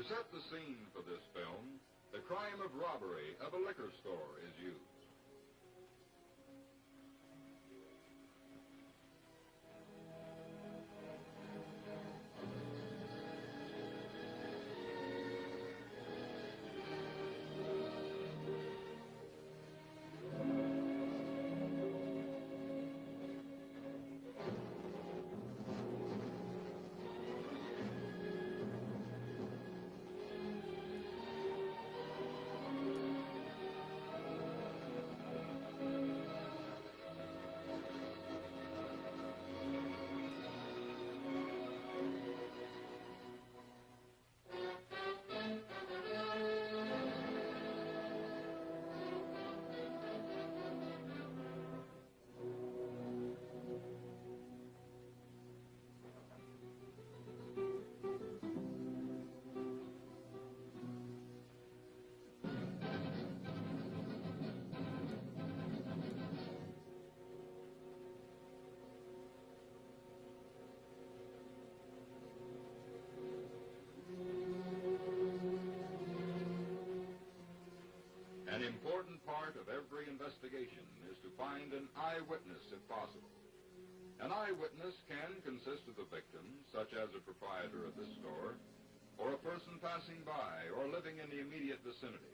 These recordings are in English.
set the scene for this film, the crime of robbery of a liquor store is used. An important part of every investigation is to find an eyewitness if possible. An eyewitness can consist of the victim, such as a proprietor of this store, or a person passing by or living in the immediate vicinity.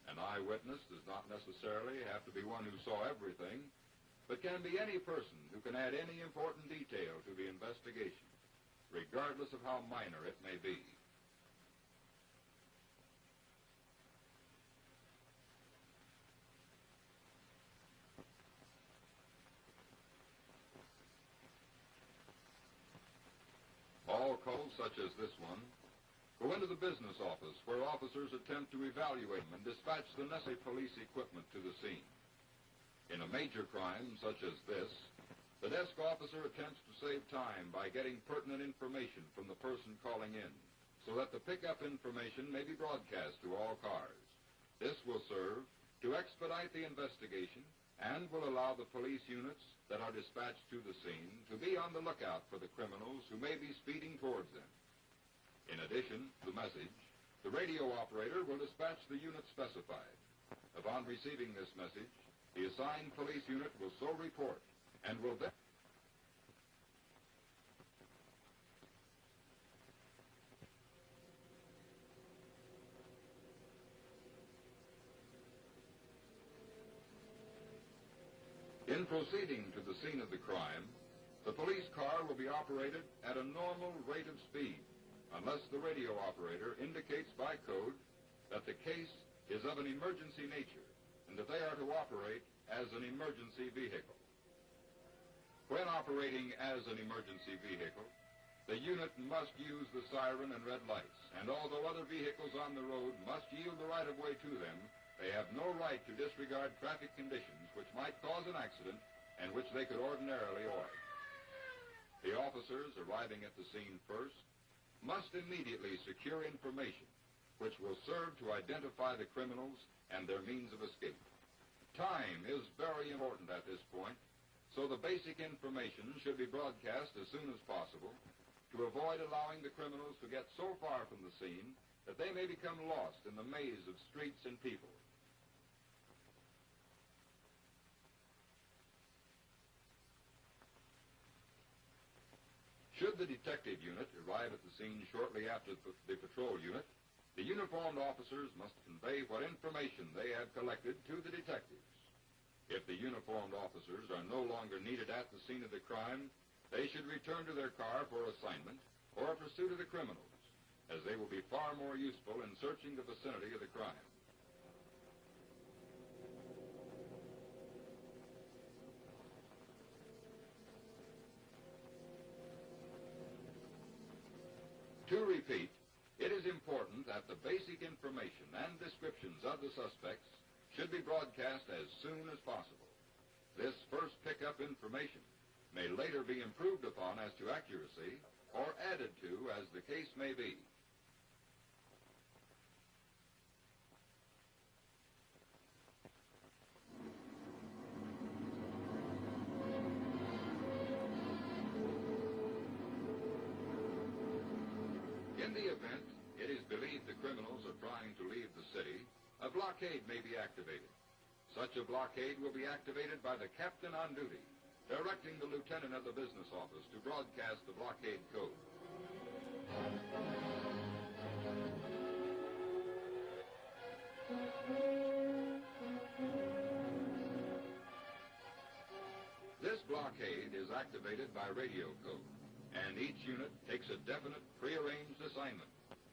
An eyewitness does not necessarily have to be one who saw everything, but can be any person who can add any important detail to the investigation, regardless of how minor it may be. All calls, such as this one, go into the business office where officers attempt to evaluate them and dispatch the necessary police equipment to the scene. In a major crime such as this, the desk officer attempts to save time by getting pertinent information from the person calling in, so that the pickup information may be broadcast to all cars. This will serve to expedite the investigation and will allow the police units that are dispatched to the scene to be on the lookout for the criminals who may be speeding towards them. In addition to the message, the radio operator will dispatch the unit specified. Upon receiving this message, the assigned police unit will so report and will then In proceeding to the scene of the crime, the police car will be operated at a normal rate of speed, unless the radio operator indicates by code that the case is of an emergency nature and that they are to operate as an emergency vehicle. When operating as an emergency vehicle, the unit must use the siren and red lights, and although other vehicles on the road must yield the right-of-way to them, they have no right to disregard traffic conditions which might cause an accident and which they could ordinarily avoid. The officers arriving at the scene first must immediately secure information which will serve to identify the criminals and their means of escape. Time is very important at this point, so the basic information should be broadcast as soon as possible to avoid allowing the criminals to get so far from the scene that they may become lost in the maze of streets and people. Should the detective unit arrive at the scene shortly after the patrol unit, the uniformed officers must convey what information they have collected to the detectives. If the uniformed officers are no longer needed at the scene of the crime, they should return to their car for assignment or pursuit of the criminals, as they will be far more useful in searching the vicinity of the crime. To repeat, it is important that the basic information and descriptions of the suspects should be broadcast as soon as possible. This first pickup information may later be improved upon as to accuracy or added to as the case may be. In the event, it is going to leave the city, a blockade may be activated. Such a blockade will be activated by the captain on duty, directing the lieutenant of the business office to broadcast the blockade code. This blockade is activated by radio code, and each unit takes a definite, prearranged assignment,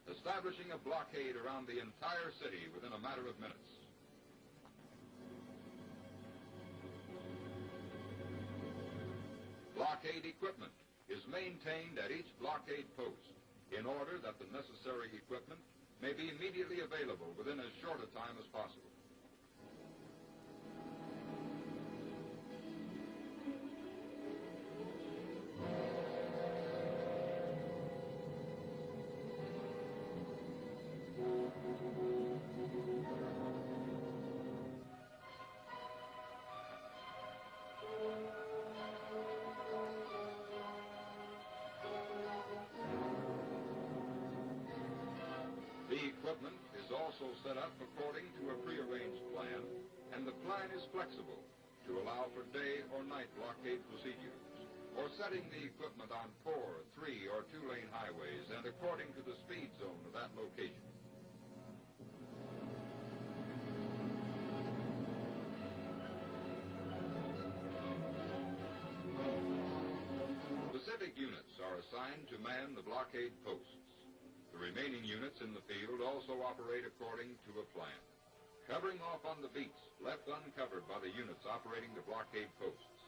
establishing a blockade around the entire city within a matter of minutes. Blockade equipment is maintained at each blockade post in order that the necessary equipment may be immediately available within as short a time as possible. The equipment is also set up according to a prearranged plan, and the plan is flexible to allow for day or night blockade procedures, or setting the equipment on 4, 3, or 2-lane highways and according to the speed zone of that location. Specific units are assigned to man the blockade posts. The remaining units in the field also operate according to a plan, covering off on the beats left uncovered by the units operating the blockade posts.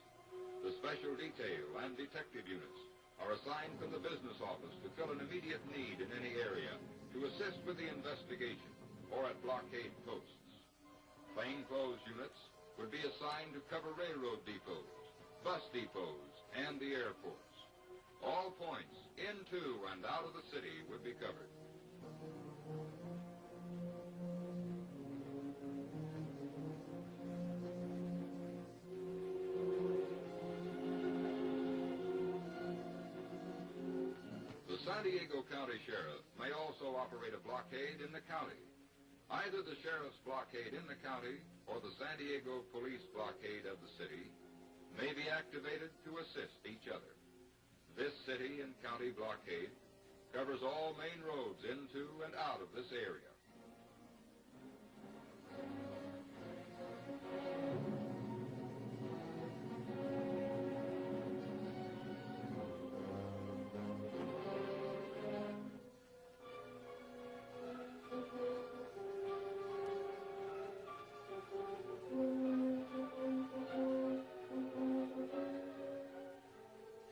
The special detail and detective units are assigned from the business office to fill an immediate need in any area to assist with the investigation or at blockade posts. Plainclothes units would be assigned to cover railroad depots, bus depots, and the airports. All points into and out of the city would be covered. The San Diego County Sheriff may also operate a blockade in the county. Either the sheriff's blockade in the county or the San Diego police blockade of the city may be activated to assist each other. This city and county blockade covers all main roads into and out of this area.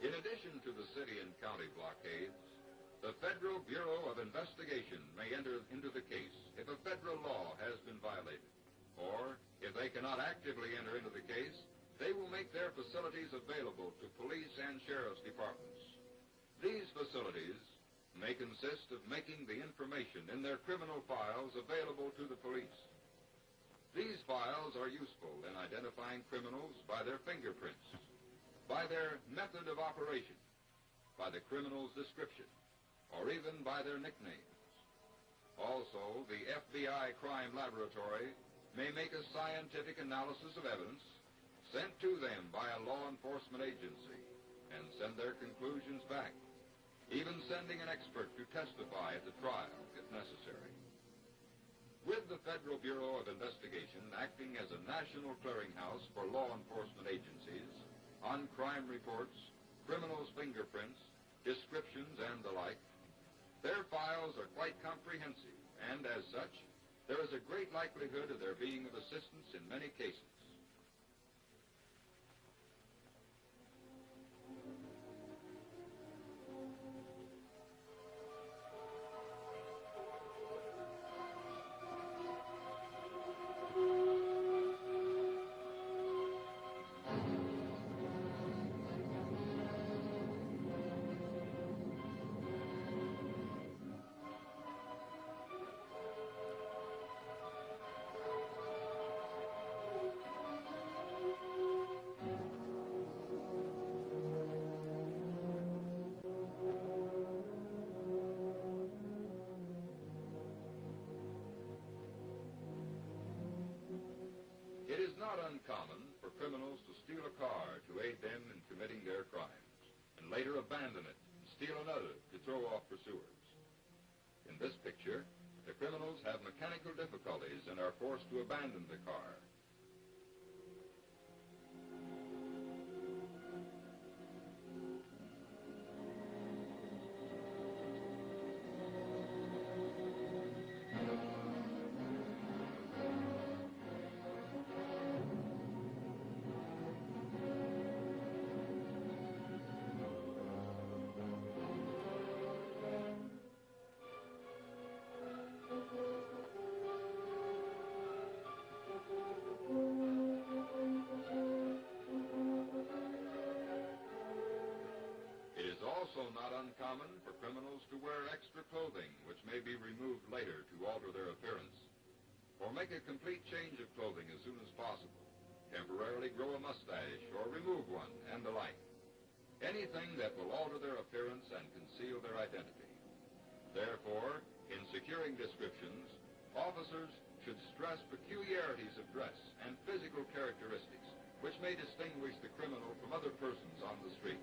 In addition to the city and county blockades, the Federal Bureau of Investigation may enter into the case if a federal law has been violated, or if they cannot actively enter into the case, they will make their facilities available to police and sheriff's departments. These facilities may consist of making the information in their criminal files available to the police. These files are useful in identifying criminals by their fingerprints, by their method of operation, by the criminal's description, or even by their nicknames. Also, the FBI crime laboratory may make a scientific analysis of evidence sent to them by a law enforcement agency and send their conclusions back, even sending an expert to testify at the trial if necessary. With the Federal Bureau of Investigation acting as a national clearinghouse for law enforcement agencies on crime reports, criminals' fingerprints, descriptions, and the like, their files are quite comprehensive, and as such, there is a great likelihood of their being of assistance in many cases. not uncommon for criminals to steal a car to aid them in committing their crimes, and later abandon it and steal another to throw off pursuers. In this picture, the criminals have mechanical difficulties and are forced to abandon the car. Also not uncommon for criminals to wear extra clothing, which may be removed later to alter their appearance, or make a complete change of clothing as soon as possible, temporarily grow a mustache or remove one, and the like. Anything that will alter their appearance and conceal their identity. Therefore, in securing descriptions, officers should stress peculiarities of dress and physical characteristics, which may distinguish the criminal from other persons on the street.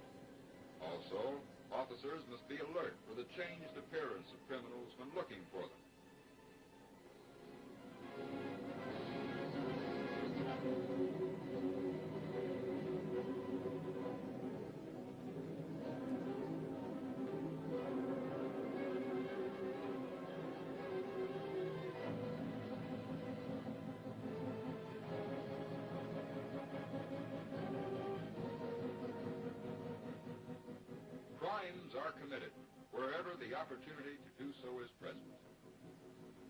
Also, officers must be alert for the changed appearance of criminals when looking for them. Crimes are committed wherever the opportunity to do so is present.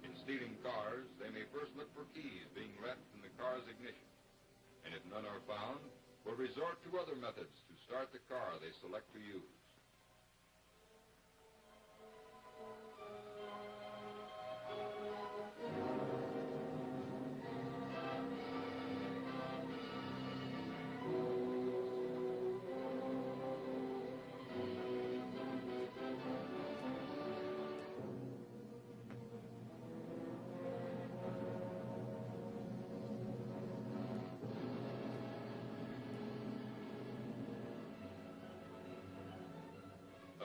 In stealing cars, they may first look for keys being left in the car's ignition, and if none are found, will resort to other methods to start the car they select to use.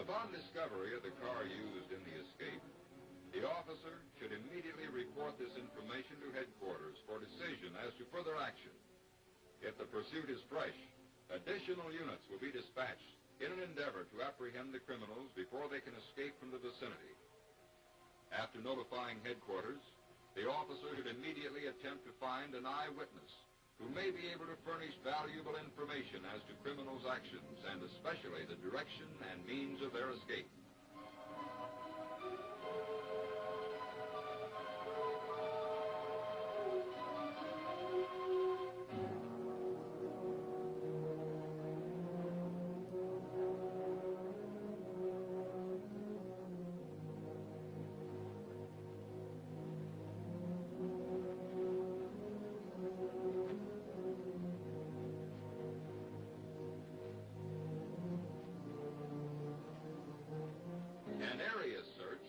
Upon discovery of the car used in the escape, the officer should immediately report this information to headquarters for decision as to further action. If the pursuit is fresh, additional units will be dispatched in an endeavor to apprehend the criminals before they can escape from the vicinity. After notifying headquarters, the officer should immediately attempt to find an eyewitness who may be able to furnish valuable information as to criminals' actions and especially the direction and means of their escape. An area search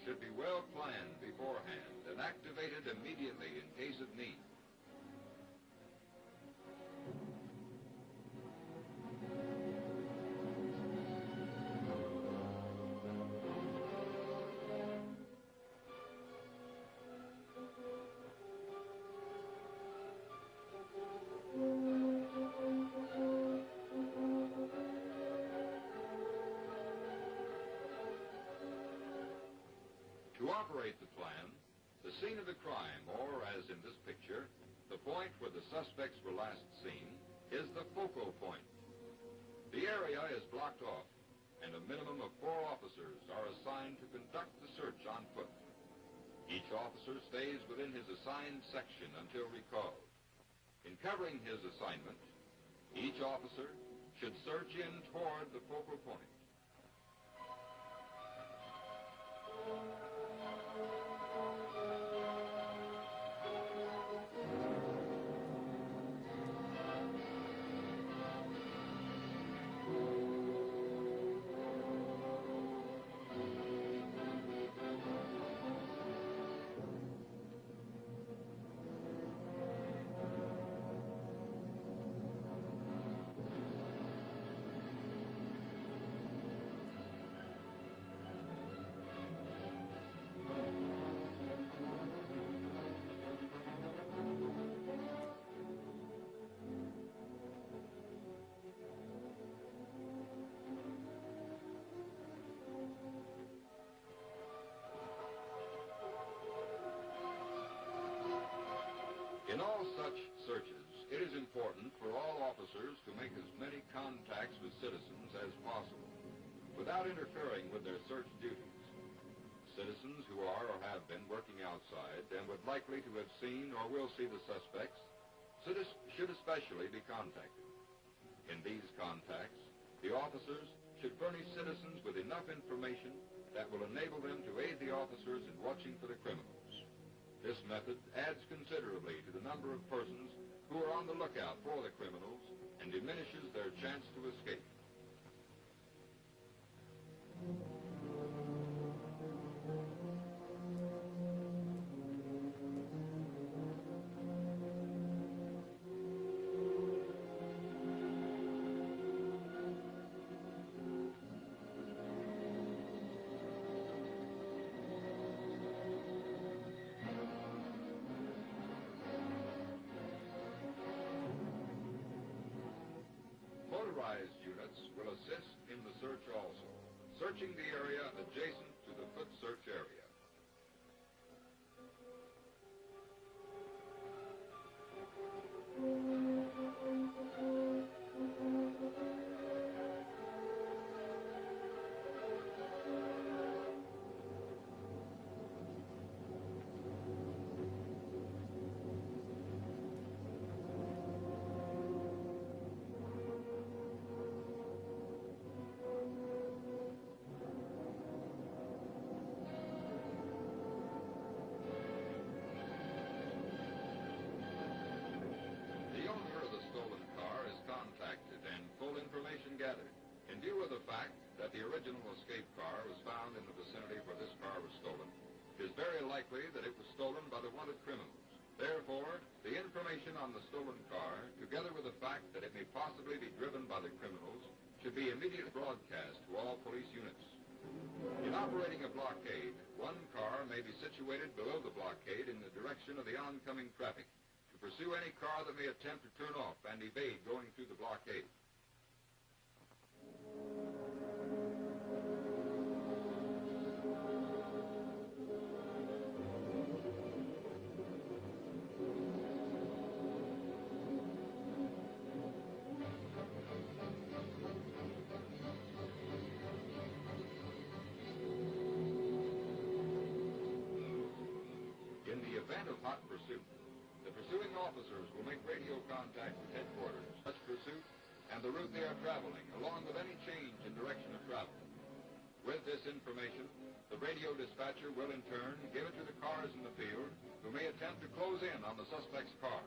should be well planned beforehand and activated immediately in case of need. To operate the plan, the scene of the crime, or as in this picture, the point where the suspects were last seen, is the focal point. The area is blocked off, and a minimum of 4 officers are assigned to conduct the search on foot. Each officer stays within his assigned section until recalled. In covering his assignment, each officer should search in toward the focal point. searches, it is important for all officers to make as many contacts with citizens as possible without interfering with their search duties. Citizens who are or have been working outside and would likely to have seen or will see the suspects should especially be contacted. In these contacts, the officers should furnish citizens with enough information that will enable them to aid the officers in watching for the criminals. This method adds considerably to the number of persons who are on the lookout for the criminals and diminishes their chance to escape. Motorized units will assist in the search also, searching the area adjacent to the foot search area. Gathered. In view of the fact that the original escape car was found in the vicinity where this car was stolen, it is very likely that it was stolen by the wanted criminals. Therefore, the information on the stolen car, together with the fact that it may possibly be driven by the criminals, should be immediately broadcast to all police units. In operating a blockade, one car may be situated below the blockade in the direction of the oncoming traffic to pursue any car that may attempt to turn off and evade going through the blockade. In the event of hot pursuit, the pursuing officers will make radio contact with headquarters, such pursuit, and the route they are traveling, along with any change in direction of travel. With this information, the radio dispatcher will in turn give it to the cars in the field who may attempt to close in on the suspect's car.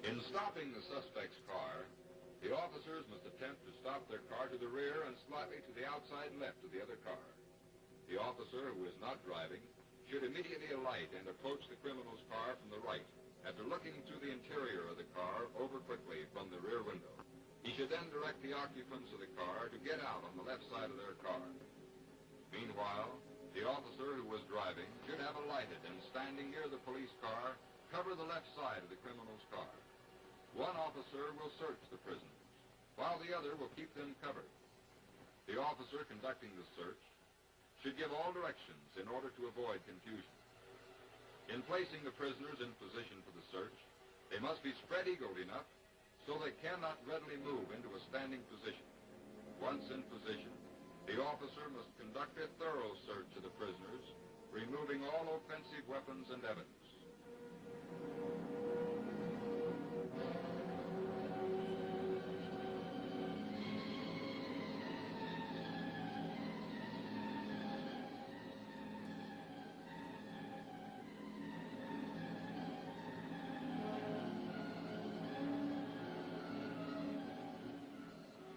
In stopping the suspect's car, the officers must attempt to stop their car to the rear and slightly to the outside left of the other car. The officer who is not driving should immediately alight and approach the criminal's car from the right after looking through the interior of the car over quickly from the rear window. He should then direct the occupants of the car to get out on the left side of their car. Meanwhile, the officer who was driving should have alighted and standing near the police car cover the left side of the criminal's car. One officer will search the prisoners, while the other will keep them covered. The officer conducting the search should give all directions in order to avoid confusion. In placing the prisoners in position for the search, they must be spread-eagled enough so they cannot readily move into a standing position. Once in position, the officer must conduct a thorough search of the prisoners, removing all offensive weapons and evidence.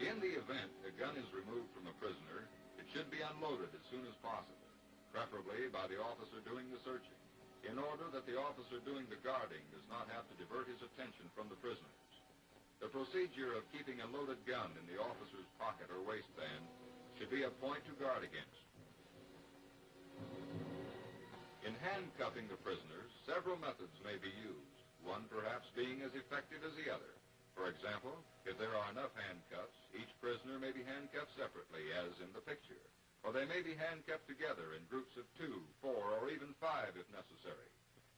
In the event a gun is removed from a prisoner, it should be unloaded as soon as possible, preferably by the officer doing the searching, in order that the officer doing the guarding does not have to divert his attention from the prisoners. The procedure of keeping a loaded gun in the officer's pocket or waistband should be a point to guard against. In handcuffing the prisoners, several methods may be used, one perhaps being as effective as the other. For example, if there are enough handcuffs, each prisoner may be handcuffed separately, as in the picture, or they may be handcuffed together in groups of 2, 4, or even 5 if necessary.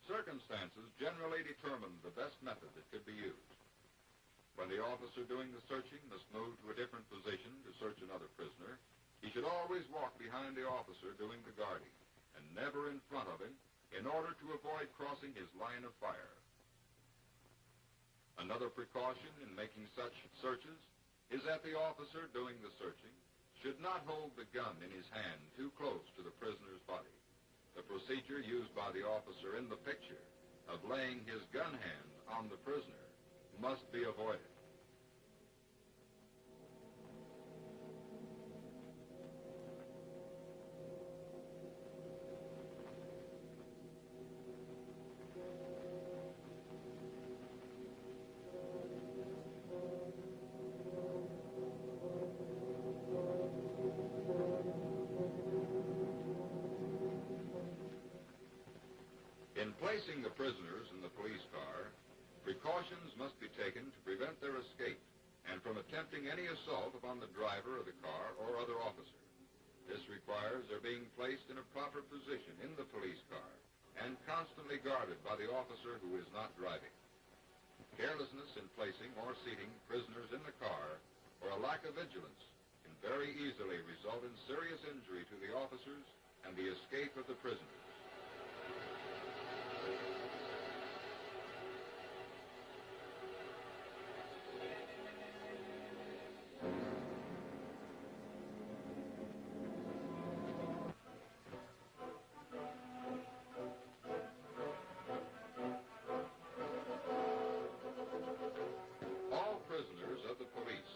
Circumstances generally determine the best method that could be used. When the officer doing the searching must move to a different position to search another prisoner, he should always walk behind the officer doing the guarding, and never in front of him, in order to avoid crossing his line of fire. Another precaution in making such searches is that the officer doing the searching should not hold the gun in his hand too close to the prisoner's body. The procedure used by the officer in the picture of laying his gun hand on the prisoner must be avoided. In placing the prisoners in the police car, precautions must be taken to prevent their escape and from attempting any assault upon the driver of the car or other officer. This requires their being placed in a proper position in the police car and constantly guarded by the officer who is not driving. Carelessness in placing or seating prisoners in the car or a lack of vigilance can very easily result in serious injury to the officers and the escape of the prisoners. All prisoners of the police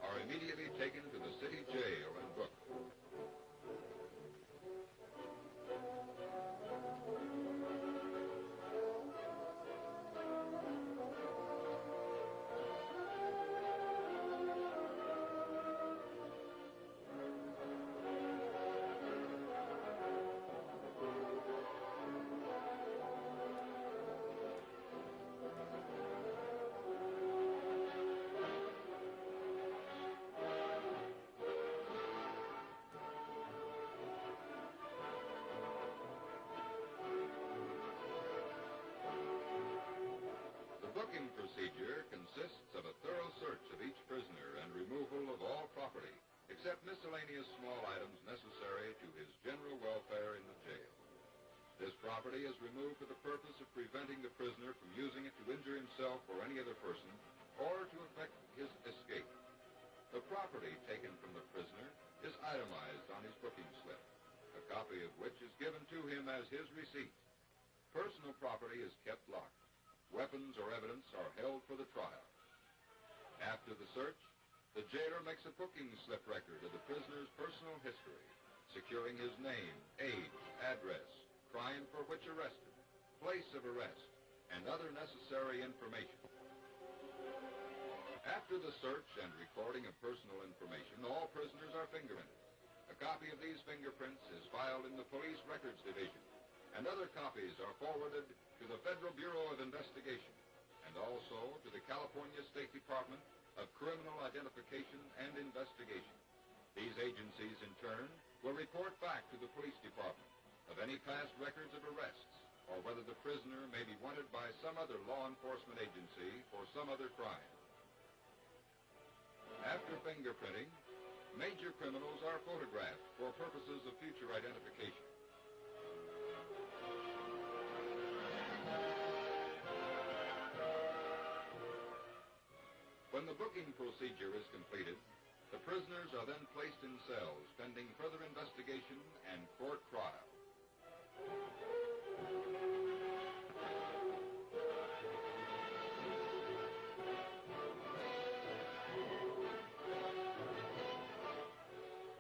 are immediately taken to the city jail and booked. The booking procedure consists of a thorough search of each prisoner and removal of all property, except miscellaneous small items necessary to his general welfare in the jail. This property is removed for the purpose of preventing the prisoner from using it to injure himself or any other person, or to effect his escape. The property taken from the prisoner is itemized on his booking slip, a copy of which is given to him as his receipt. Personal property is kept locked. Weapons or evidence are held for the trial. After the search, the jailer makes a booking slip record of the prisoner's personal history, securing his name, age, address, crime for which arrested, place of arrest, and other necessary information. After the search and recording of personal information, all prisoners are fingerprinted. A copy of these fingerprints is filed in the Police Records Division, and other copies are forwarded to the Federal Bureau of Investigation, and and also to the California State Department of Criminal Identification and Investigation. These agencies, in turn, will report back to the police department of any past records of arrests or whether the prisoner may be wanted by some other law enforcement agency for some other crime. After fingerprinting, major criminals are photographed for purposes of future identification. When the booking procedure is completed, the prisoners are then placed in cells pending further investigation and court trial.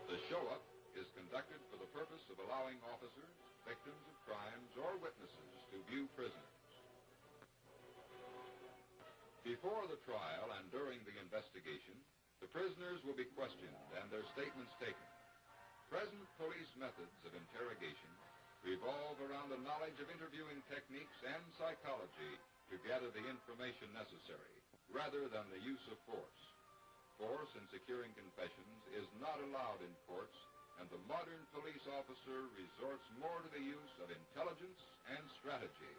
The show-up is conducted for the purpose of allowing officers, victims of crimes, or witnesses to view prisoners. Before the trial and during the investigation, the prisoners will be questioned and their statements taken. Present police methods of interrogation revolve around the knowledge of interviewing techniques and psychology to gather the information necessary, rather than the use of force. Force in securing confessions is not allowed in courts, and the modern police officer resorts more to the use of intelligence and strategy.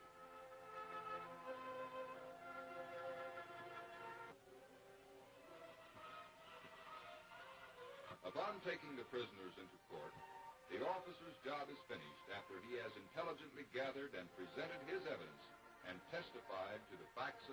Upon taking the prisoners into court, the officer's job is finished after he has intelligently gathered and presented his evidence and testified to the facts